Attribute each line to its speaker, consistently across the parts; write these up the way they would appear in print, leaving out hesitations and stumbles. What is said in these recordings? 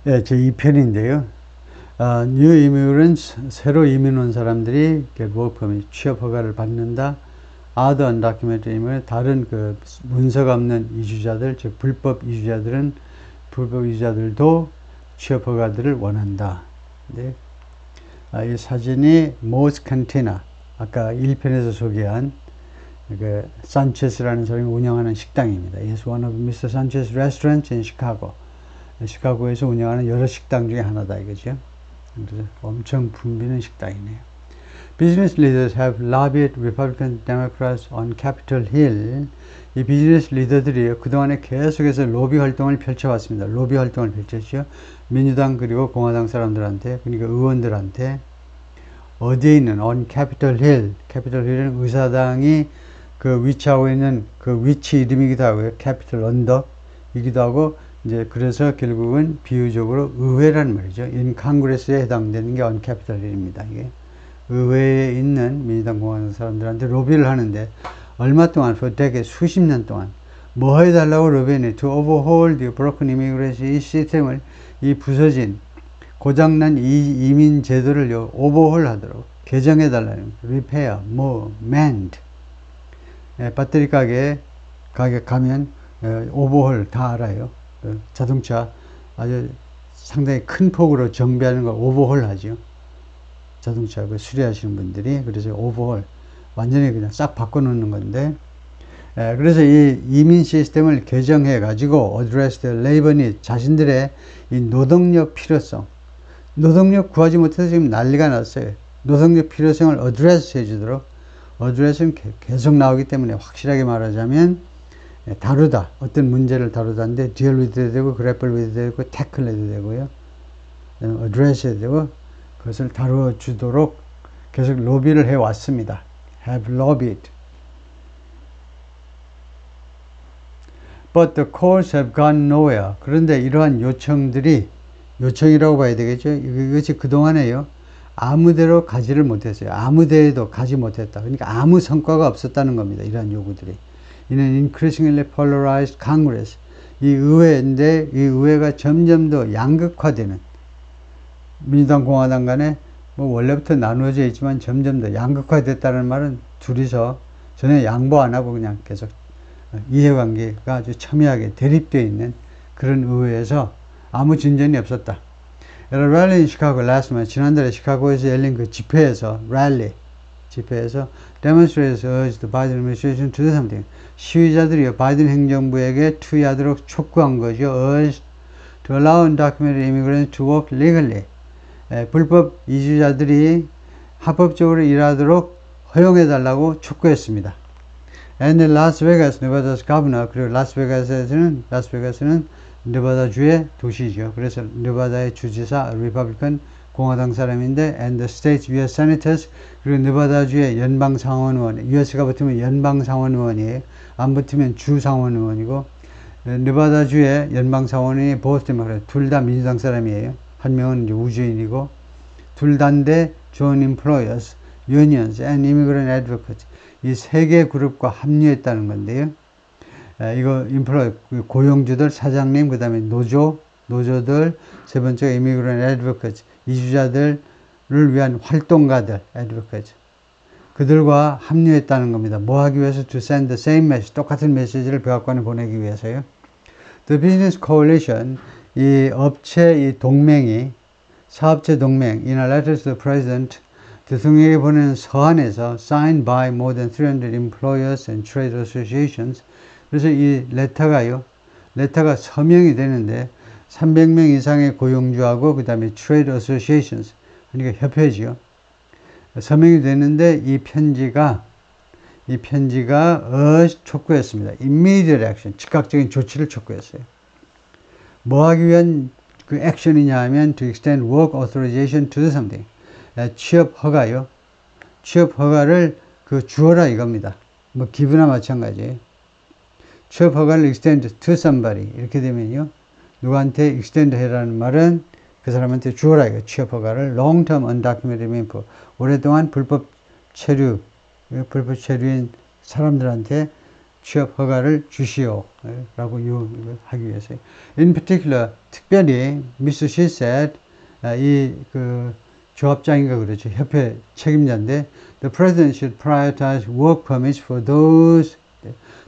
Speaker 1: 예, 제 2편인데요. New immigrants, 새로 이민 온 사람들이 work permit, 취업 허가를 받는다. Other undocumented immigrants, 다른 그 문서가 없는 이주자들, 즉 불법 이주자들도 취업 허가들을 원한다. 네. 이 사진이 모스 칸티나, 아까 1편에서 소개한 그 산체스라는 사람이 운영하는 식당입니다. It's one of Mr. Sanchez restaurants in Chicago. 시카고에서 운영하는 여러 식당 중에 하나다 이거죠. 그래서 엄청 붐비는 식당이네요. Business leaders have lobbied Republican Democrats on Capitol Hill. 이 비즈니스 리더들이 그동안에 계속해서 로비 활동을 펼쳐왔습니다. 로비 활동을 펼쳤죠. 민주당 그리고 공화당 사람들한테, 그러니까 의원들한테 어디에 있는 on Capitol Hill. Capitol Hill은 의사당이 그 위치하고 있는 그 위치 이름이기도 하고요. Capitol 언덕이기도 하고 이제 그래서 결국은 비유적으로 의회란 말이죠. in Congress에 해당되는 게 on Capitol Hill입니다. 이게 의회에 있는 민주당 공화당 사람들한테 로비를 하는데 얼마 동안 for decades 수십 년 동안 뭐 해달라고 로비했니? To overhaul the broken immigration 이 시스템을 이 부서진 고장난 이 이민 제도를 오버홀 하도록 개정해달라는 repair, 뭐 mend 배터리 가게 가면 오버홀 다 알아요. 자동차 아주 상당히 큰 폭으로 정비하는 걸 오버홀 하죠. 자동차 수리하시는 분들이. 그래서 오버홀 완전히 그냥 싹 바꿔놓는 건데, 그래서 이 이민 시스템을 개정해 가지고 address the labor need, 자신들의 이 노동력 필요성, 노동력 구하지 못해서 지금 난리가 났어요. 노동력 필요성을 address 해주도록. address는 계속 나오기 때문에 확실하게 말하자면 다루다, 어떤 문제를 다루다인데 deal with 해도 되고 grapple with 해도 되고 tackle 해도 되고요. address 해도 되고 그것을 다루어주도록 계속 로비를 해왔습니다. have lobbied. But the calls have gone nowhere. 그런데 이러한 요청들이, 요청이라고 봐야 되겠죠. 이것이 그동안에요. 아무데로 가지를 못했어요. 아무데에도 가지 못했다. 그러니까 아무 성과가 없었다는 겁니다. 이러한 요구들이. 이는 increasingly polarized Congress. 이 의회인데 이 의회가 점점 더 양극화되는, 민주당 공화당 간에 뭐 원래부터 나누어져 있지만 점점 더 양극화됐다는 말은 둘이서 전혀 양보 안 하고 그냥 계속 이해관계가 아주 첨예하게 대립되어 있는 그런 의회에서 아무 진전이 없었다. rally in Chicago last month, 지난달에 시카고에서 열린 그 집회에서, 집회에서 demonstrators urged the Biden administration to do something. 시위자들이 바이든 행정부에게 투여하도록 촉구한 거죠. urged to allow undocumented immigrants to work legally. 불법 이주자들이 합법적으로 일하도록 허용해달라고 촉구했습니다. And in Las Vegas, Nevada's governor, 그리고 라스베가스는 네바다주의 도시죠. 그래서 네바다의 주지사, 리퍼블리칸 공화당 사람인데, and the state's U.S. senators, 그리고 네바다주의 연방상원의원, US가 붙으면 연방상원의원이에요. 안 붙으면 주상원의원이고, 네바다주의 연방상원이 보스 데모크래트, 둘 다 민주당 사람이에요. 한 명은 이제 우주인이고, 둘 다인데 joint employers, unions, and immigrant advocates, 이 세 개 그룹과 합류했다는 건데요. 이거 인플로 고용주들, 사장님, 그 다음에 노조들, 세 번째가 immigrant advocates, 이주자들을 위한 활동가들, advocates. 그들과 합류했다는 겁니다. 뭐 하기 위해서? To send the same message, 똑같은 메시지를 백악관에 보내기 위해서요. The Business Coalition, 이 업체 이 동맹이, 사업체 동맹, in a letter to the President, 대통령에게 보내는 서한에서 signed by more than 300 employers and trade associations. 그래서 이 레터가 서명이 되는데 300명 이상의 고용주하고 그 다음에 trade associations, 그러니까 협회지요. 서명이 되는데 이 편지가 촉구했습니다. immediate action, 즉각적인 조치를 촉구했어요. 뭐 하기 위한 그 액션이냐 하면 to extend work authorization to do something. 취업 허가요. 취업 허가를 주어라 이겁니다. 뭐 기부나 마찬가지예요. 취업 허가를 extend to somebody 이렇게 되면요. 누구한테 extend 해라는 말은 그 사람한테 주어라 이거. 취업 허가를 long term undocumented immigrant, 오랫동안 불법 체류인 사람들한테 취업 허가를 주시오 라고 하기 위해서요. In particular, 특별히 미스 시셋 이그 조합장인가 그러죠. 협회 책임자인데 the president should prioritize work permits for those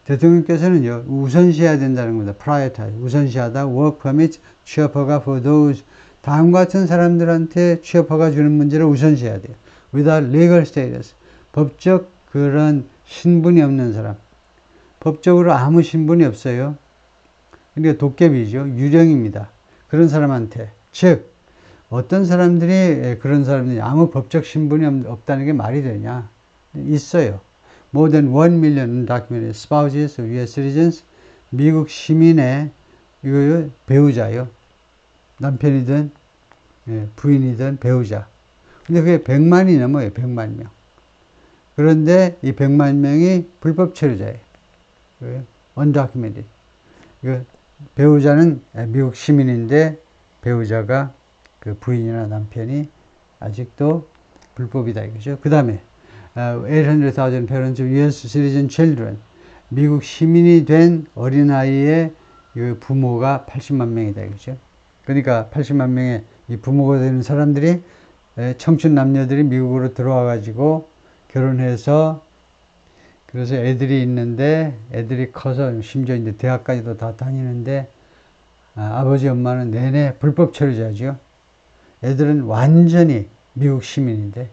Speaker 1: 대통령께서는요 우선시해야 된다는 겁니다. prioritize 우선시하다 work permits 취업허가 for those 다음과 같은 사람들한테 취업허가 주는 문제를 우선시해야 돼요. without legal status 법적 그런 신분이 없는 사람 법적으로 아무 신분이 없어요. 그러니까 도깨비죠. 유령입니다. 그런 사람한테 즉 어떤 사람들이 그런 사람들이 아무 법적 신분이 없다는 게 말이 되냐? 있어요. More than 1 million undocumented spouses of US citizens 미국 시민의 이거 배우자요. 남편이든 부인이든 배우자. 근데 그게 100만이 넘어요. 100만 명. 그런데 이 100만 명이 불법 체류자예요. undocumented. 배우자는 미국 시민인데 배우자가 그 부인이나 남편이 아직도 불법이다 이거죠. 그 다음에 800,000 parents of US citizen children 미국 시민이 된 어린아이의 부모가 80만 명이다 이거죠. 그러니까 80만 명의 이 부모가 되는 사람들이 청춘 남녀들이 미국으로 들어와 가지고 결혼해서 그래서 애들이 있는데 애들이 커서 심지어 이제 대학까지도 다 다니는데 아버지 엄마는 내내 불법 체류자죠. 애들은 완전히 미국 시민인데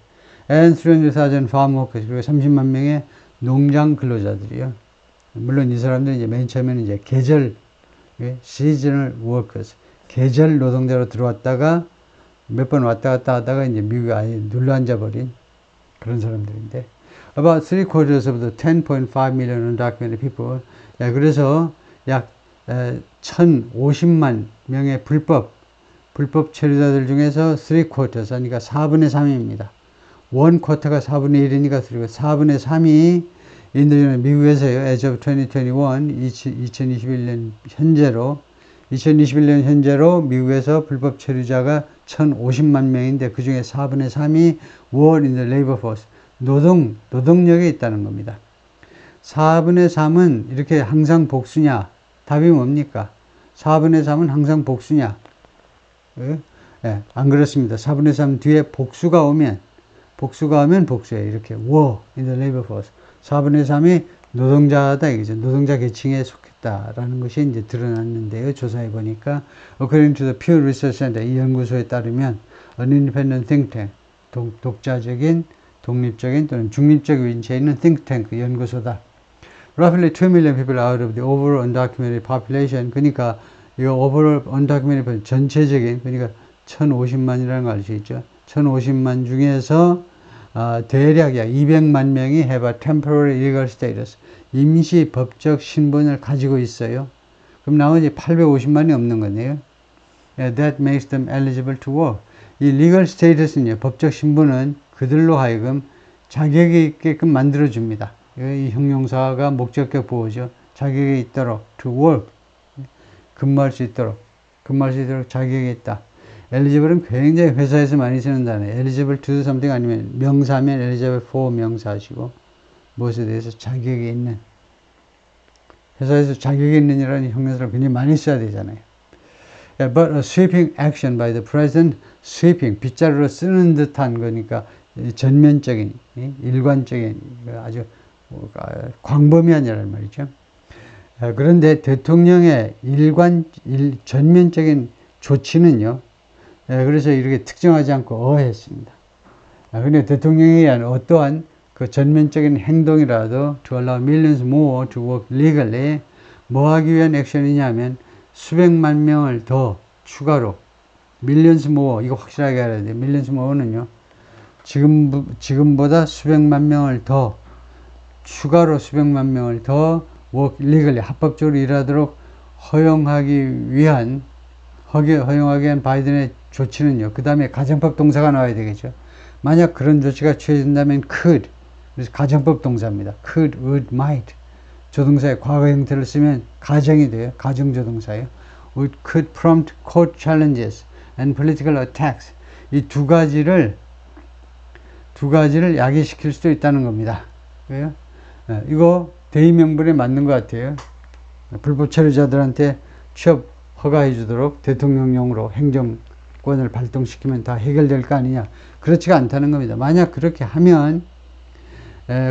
Speaker 1: and 300,000 farm workers 그리고 30만 명의 농장 근로자들이요. 물론 이 사람들은 이제 맨 처음에는 이제 계절 seasonal workers 계절 노동자로 들어왔다가 몇 번 왔다 갔다 하다가 이제 미국에 아예 눌러앉아 버린 그런 사람들인데 about 3/4 of the 10.5 million undocumented people 그래서 약 1,050만 명의 불법 체류자들 중에서 3/4 그러니까 4분의 3입니다. 1/4가 4분의 1이니까 4분의 3이 인도네시아 미국에서요. as of 2021년 현재로 미국에서 불법 체류자가 1,050만 명인데 그 중에 4분의 3이 were in the labor force 노동력에 있다는 겁니다. 4분의 3은 이렇게 항상 복수냐? 답이 뭡니까? 4분의 3은 항상 복수냐? 안 그렇습니다. 4분의 3 뒤에 복수가 오면 복수예요. 이렇게 were in the labor force 4분의 3이 노동자다 이거죠. 노동자 계층에 속했다라는 것이 이제 드러났는데요. 조사해 보니까 according to the Pew Research Center 이 연구소에 따르면 an independent think tank 독립적인 또는 중립적 위치에 있는 think tank 연구소다. Roughly 2 million people out of the overall undocumented population 그러니까 이거 overall undocumented 전체적인 그러니까 1,050만이라는 거 알 수 있죠. 1,050만 중에서 대략 약 200만 명이 have a temporary legal status 임시 법적 신분을 가지고 있어요. 그럼 나머지 850만이 없는 거네요. That makes them eligible to work. 이 legal status는요, 법적 신분은 그들로 하여금 자격이 있게끔 만들어줍니다. 이 형용사가 목적격 보호죠. 자격이 있도록 to work 근무할 수 있도록 자격이 있다. 엘리지블은 굉장히 회사에서 많이 쓰는 단어예요. eligible to do something 아니면 명사면 eligible for 명사시고 무엇에 대해서 자격이 있는 회사에서 자격이 있는 이라는 형용사를 굉장히 많이 써야 되잖아요. But a sweeping action by the president, sweeping 빗자루로 쓰는 듯한 거니까 전면적인 일관적인 아주 광범위한이라는 말이죠. 그런데 대통령의 전면적인 조치는요. 그래서 이렇게 특정하지 않고 어했습니다. 그런데 대통령에 의한 어떠한 그 전면적인 행동이라도 to allow millions more to work legally 뭐 하기 위한 액션이냐면 수백만 명을 더 추가로 millions more 이거 확실하게 알아야 돼요. millions more는요. 지금보다 수백만 명을 더 추가로 수백만 명을 더 work legally 합법적으로 일하도록 허용하기 위한 바이든의 조치는요. 그 다음에 가정법 동사가 나와야 되겠죠. 만약 그런 조치가 취해진다면 could 그래서 가정법 동사입니다. could, would, might 조동사의 과거 형태를 쓰면 가정이 돼요. 가정조동사예요. could prompt court challenges and political attacks 이 두 가지를 야기시킬 수도 있다는 겁니다. 왜요? 이거 대의명분에 맞는 것 같아요. 불법 체류자들한테 취업 허가해 주도록 대통령령으로 행정권을 발동시키면 다 해결될 거 아니냐. 그렇지가 않다는 겁니다. 만약 그렇게 하면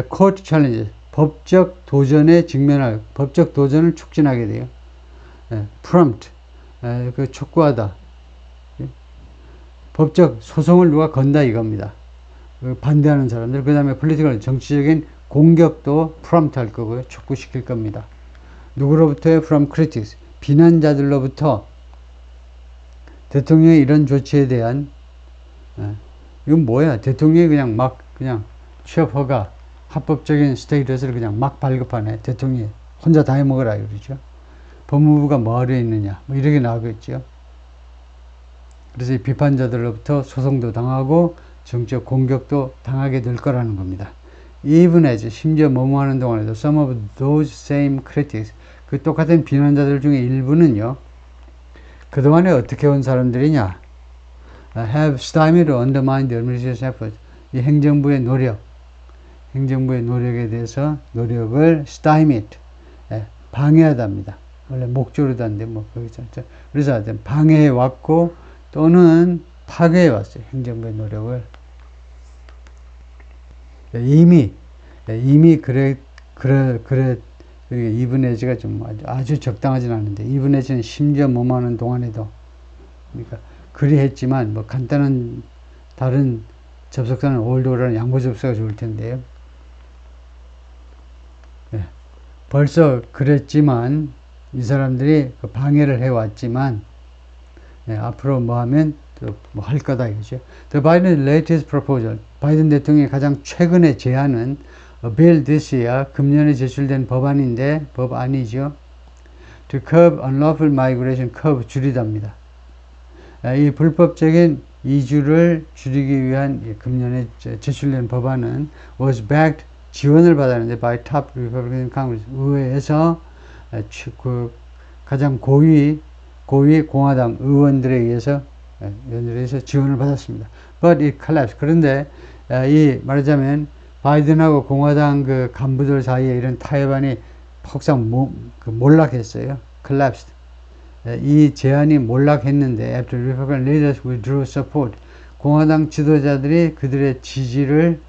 Speaker 1: 코트 챌린지, 법적 도전에 직면할, 법적 도전을 촉진하게 돼요. prompt, 그 촉구하다. 법적 소송을 누가 건다 이겁니다. 반대하는 사람들. 그 다음에 political, 정치적인 공격도 prompt 할 거고요. 촉구시킬 겁니다. 누구로부터요? from critics, 비난자들로부터 대통령의 이런 조치에 대한, 이건 뭐야? 대통령이 그냥 취업 허가, 합법적인 스테이터스를 그냥 막 발급하네. 대통령이 혼자 다 해먹으라 그러죠. 법무부가 뭐 하려 있느냐. 뭐 이렇게 나오겠죠. 그래서 이 비판자들로부터 소송도 당하고 정치적 공격도 당하게 될 거라는 겁니다. Even as, 심지어 뭐뭐하는 동안에도 some of those same critics, 그 똑같은 비난자들 중에 일부는요, 그동안에 어떻게 온 사람들이냐, have stymied or undermined the administration's efforts, 이 행정부의 노력에 대해서 노력을 stymied, 방해하답니다. 원래 목조로도 한데 뭐 거기서 그래서 하여튼 방해해 왔고 또는 파괴해 왔어요. 행정부의 노력을. 이미 그래 이분에지가 좀 아주 적당하진 않은데, 이분에지는 심지어 뭐하는 동안에도, 그러니까 그리 했지만 뭐 간단한 다른 접속사는 올드라는 양보 접속사가 좋을 텐데요. 벌써 그랬지만 이 사람들이 그 방해를 해왔지만 앞으로 뭐 하면 또 뭐 할 거다 이거죠. The Biden's latest proposal, 바이든 대통령이 가장 최근에 제안은 bill this year, 금년에 제출된 법안이죠. To curb unlawful migration, curb 줄이답니다. 이 불법적인 이주를 줄이기 위한 금년에 제출된 법안은 was backed, 지원을 받았는데 by top Republican Congress, 의회에서 그 가장 고위 공화당 의원들에 의해서 지원을 받았습니다. But it collapsed. 그런데 이 말하자면 바이든하고 공화당 그 간부들 사이에 이런 타협안이 폭삭 몰락했어요. collapsed. 이 제안이 몰락했는데 after Republican leaders withdrew support, 공화당 지도자들이 그들의 지지를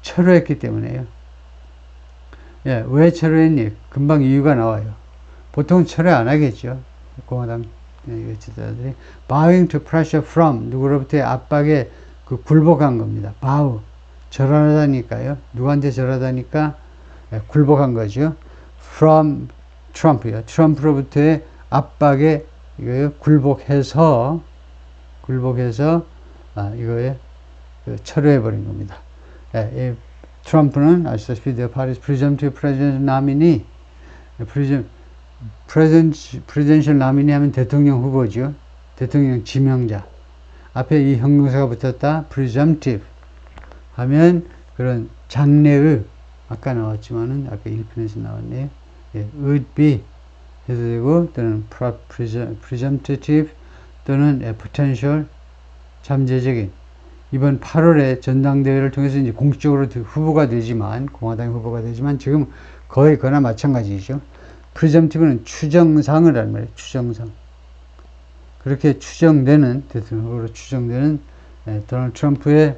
Speaker 1: 철회했기 때문에요. 왜 철회했니? 금방 이유가 나와요. 보통 철회 안 하겠죠. 공화당 지도자들이 bowing to pressure from, 누구로부터의 압박에 굴복한 겁니다. bow, 절하다니까요. 누구한테 절하다니까 굴복한 거죠. from Trump요. 트럼프로부터의 압박에 이거요 굴복해서 이거에 철회해 버린 겁니다. 트럼프는 아시다시피 the party's presumptive presidential nominee, presidential nominee 하면 대통령 후보죠. 대통령 지명자. 앞에 이 형용사가 붙었다. presumptive 하면 그런 장래의, 아까 나왔지만은 아까 1편에서 나왔네요. would be 해도 되고, 또는 presumptive 또는 potential, 잠재적인. 이번 8월에 전당대회를 통해서 이제 공식적으로 후보가 되지만, 공화당 후보가 되지만, 지금 거의 그나 마찬가지죠. presumptive는 추정상을 하는 말이에요. 추정상. 그렇게 추정되는, 대통령 후보로 추정되는 도널드 트럼프의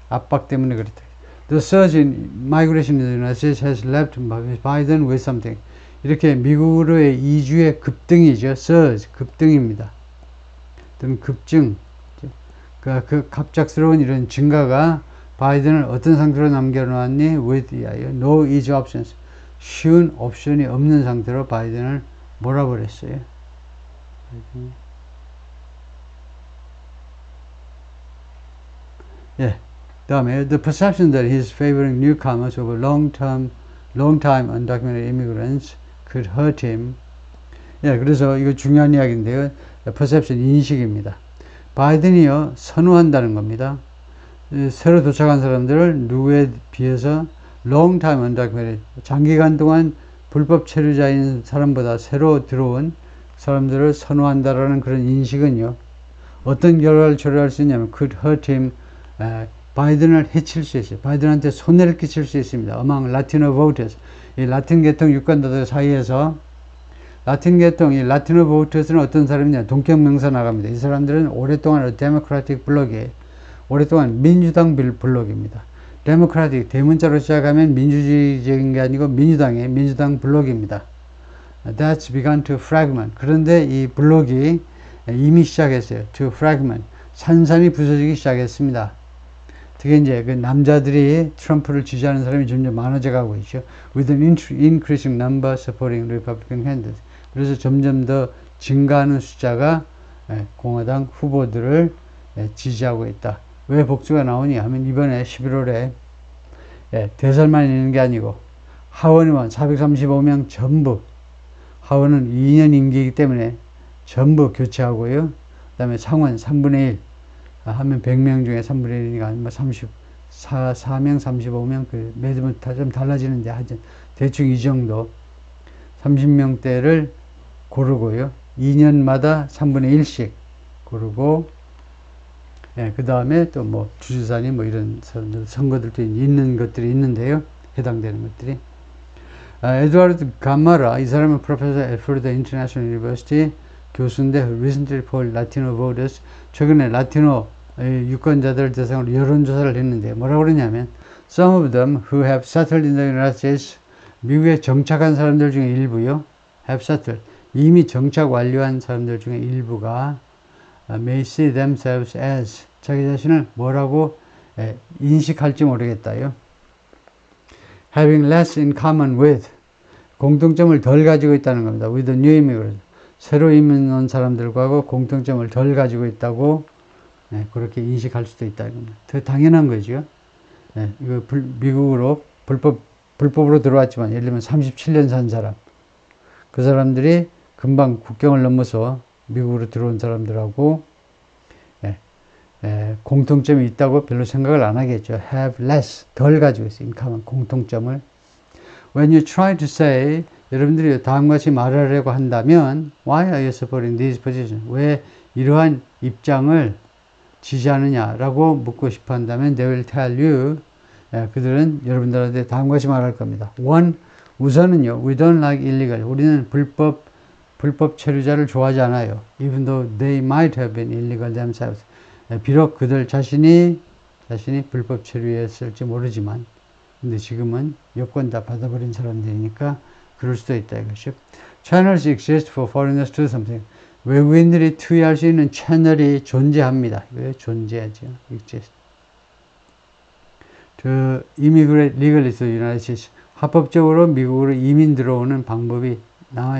Speaker 1: 압박 때문에 그렇다. The surge in migration in the United States has left Biden with something. 이렇게 미국으로의 이주의 급등이죠. surge, 급등입니다. 또는 급증. 그러니까 그 갑작스러운 이런 증가가 바이든을 어떤 상태로 남겨놓았니? with no easy options. 쉬운 옵션이 없는 상태로 바이든을 몰아버렸어요. 다음에 the perception that he is favoring newcomers over long time undocumented immigrants could hurt him. 그래서 이거 중요한 이야기인데요. perception, 인식입니다. 바이든이요 선호한다는 겁니다. 새로 도착한 사람들을 누구에 비해서 long time undocumented, 장기간 동안 불법 체류자인 사람보다 새로 들어온 사람들을 선호한다라는 그런 인식은요, 어떤 결과를 초래할 수 있냐면 could hurt him, 바이든을 해칠 수 있어요. 바이든한테 손해를 끼칠 수 있습니다. among Latino voters, 이 라틴 계통 유권자들 사이에서 라틴 계통, 이 라티노 보트스는 어떤 사람이냐? 동격명사 나갑니다. 이 사람들은 오랫동안 데모크라틱 블록이에요. 오랫동안 민주당 블록입니다. 데모크라틱, 대문자로 시작하면 민주주의적인 게 아니고 민주당의 민주당 블록입니다. That's begun to fragment. 그런데 이 블록이 이미 시작했어요. To fragment. 산산이 부서지기 시작했습니다. 특히 이제 그 남자들이 트럼프를 지지하는 사람이 점점 많아져 가고 있죠. With an increasing number supporting Republican candidates. 그래서 점점 더 증가하는 숫자가 공화당 후보들을 지지하고 있다. 왜 복수가 나오니 하면 이번에 11월에 대선만 있는 게 아니고 하원의원 435명 전부, 하원은 2년 임기이기 때문에 전부 교체하고요. 그 다음에 상원 3분의 1 하면 100명 중에 3분의 1이니까 뭐 34명 35명 그 매번 좀 달라지는데 하여튼 대충 이 정도 30명대를 고르고요. 2년마다 3분의 1씩 고르고, 그 다음에 또 뭐 주주사니 뭐 이런 사람들 선거들도 있는 것들이 있는데요. 해당되는 것들이. 에드와르드 가마라, 이 사람은 프로페서 at Florida International University 교수인데 recently polled Latino voters, 최근에 라티노 유권자들을 대상으로 여론조사를 했는데 뭐라고 그러냐면 some of them who have settled in the United States, 미국에 정착한 사람들 중에 일부요. have settled, 이미 정착 완료한 사람들 중에 일부가 may see themselves as, 자기 자신을 뭐라고 인식할지 모르겠다요. having less in common with, 공통점을 덜 가지고 있다는 겁니다. with the new immigrants, 새로 이민 온 사람들과 공통점을 덜 가지고 있다고 그렇게 인식할 수도 있다 이겁니다. 더 당연한 거죠. 이거 미국으로 불법으로 들어왔지만 예를 들면 37년 산 사람, 그 사람들이 금방 국경을 넘어서 미국으로 들어온 사람들하고 공통점이 있다고 별로 생각을 안 하겠죠. have less, 덜 가지고 있어요. 인컴은 공통점을. When you try to say, 여러분들이 다음과 같이 말하려고 한다면 why are you supporting these positions? 왜 이러한 입장을 지지하느냐라고 묻고 싶어 한다면 they will tell you, 그들은 여러분들한테 다음과 같이 말할 겁니다. One, 우선은요, we don't like illegal. 우리는 불법 체류자를 좋아하지 않아요. Even though they might have been illegal themselves. 비록 그들 자신이 불법 체류했을지 모르지만, 근데 지금은 여권 다 받아버린 사람들이니까 그럴 수도 있다 이것이요. Channels exist for foreigners to do something. 외국인들이 투여할 수 있는 채널이 존재합니다. 왜 존재하죠? exist. To immigrate legally to the United States. 합법적으로 미국으로 이민 들어오는 방법이 남아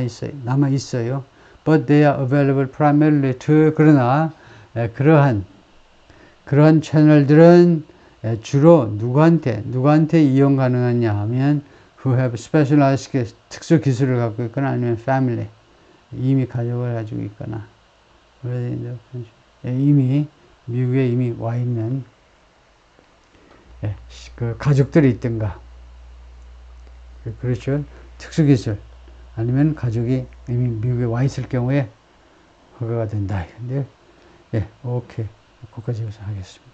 Speaker 1: 있어요. But they are available primarily to, 그러나 그러한 채널들은 주로 누구한테 이용 가능하냐 하면 who have specialized 특수 기술을 갖고 있거나 아니면 family, 이미 가족을 가지고 있거나 이미 미국에 이미 와 있는 그 가족들이 있든가, 그렇죠. 특수 기술 아니면 가족이 이미 미국에 와 있을 경우에 허가가 된다. 근데 오케이, 거기까지 하겠습니다.